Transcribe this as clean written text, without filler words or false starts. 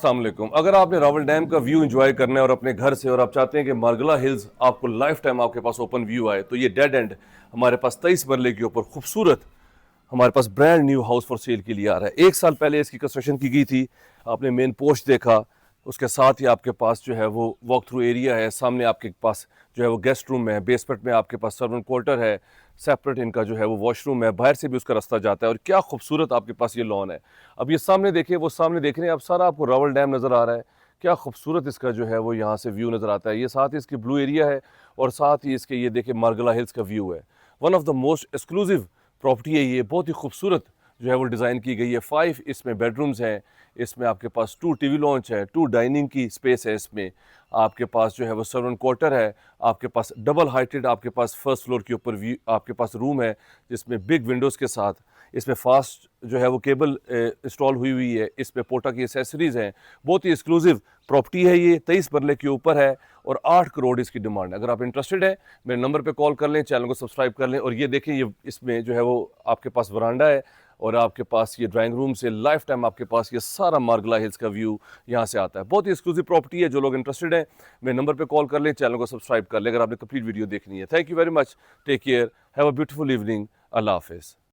अस्सलाम वालेकुम। अगर आपने रावल डैम का व्यू एंजॉय करना है और अपने घर से और आप चाहते हैं कि मार्गला हिल्स आपको लाइफ टाइम आपके पास ओपन व्यू आए, तो ये डेड एंड हमारे पास 23 मरले के ऊपर खूबसूरत हमारे पास brand new house for sale के लिए आ रहा है। 1 साल पहले इसकी कंस्ट्रक्शन की गई थी। आपने मेन पोर्च देखा, उसके साथ ही आपके पास जो है वो वॉक थ्रू एरिया है। सामने आपके पास जो है वो गेस्ट रूम है, बेसमेंट में आपके पास सर्वेंट क्वार्टर है, सेपरेट इनका जो है वो वॉशरूम है, बाहर से भी उसका रास्ता जाता है। और क्या खूबसूरत आपके पास ये लॉन है। अब ये सामने देखिए, वो सामने देख रहे हैं, अब सारा आपको रावल डैम नज़र आ रहा है। क्या खूबसूरत इसका जो है वो यहाँ से व्यू नज़र आता है। ये साथ ही इसकी ब्लू एरिया है और साथ ही इसके ये देखिए मार्गला हिल्स का व्यू है। One of the most exclusive property है ये, बहुत ही खूबसूरत जो है वो डिज़ाइन की गई है। 5 इसमें बेडरूम्स हैं, इसमें आपके पास 2 टीवी लॉन्च है, 2 डाइनिंग की स्पेस है, इसमें आपके पास जो है वो सर्वेंट क्वार्टर है, आपके पास डबल हाइटेड आपके पास फर्स्ट फ्लोर के ऊपर व्यू आपके पास रूम है जिसमें बिग विंडोज़ के साथ इसमें फास्ट जो है वो केबल इंस्टॉल हुई है। इसमें पोटा की एसेसरीज़ हैं। बहुत ही एक्सक्लूसिव प्रॉपर्टी है ये, 23 मरले के ऊपर है और 8 करोड़ इसकी डिमांड है। अगर आप इंटरेस्टेड हैं, मेरे नंबर पे कॉल कर लें, चैनल को सब्सक्राइब कर लें। और ये देखें, ये इसमें जो है वो आपके पास वरांडा है और आपके पास ये ड्राइंग रूम से लाइफ टाइम आपके पास ये सारा मार्गला हिल्स का व्यू यहाँ से आता है। बहुत ही एक्सक्लूसिव प्रॉपर्टी है। जो लोग इंटरेस्टेड हैं, मेरे नंबर पे कॉल कर लें, चैनल को सब्सक्राइब कर लें अगर आपने कंप्लीट वीडियो देखनी है। Thank you very much, take care, have a beautiful evening, अल्लाह हाफिज़।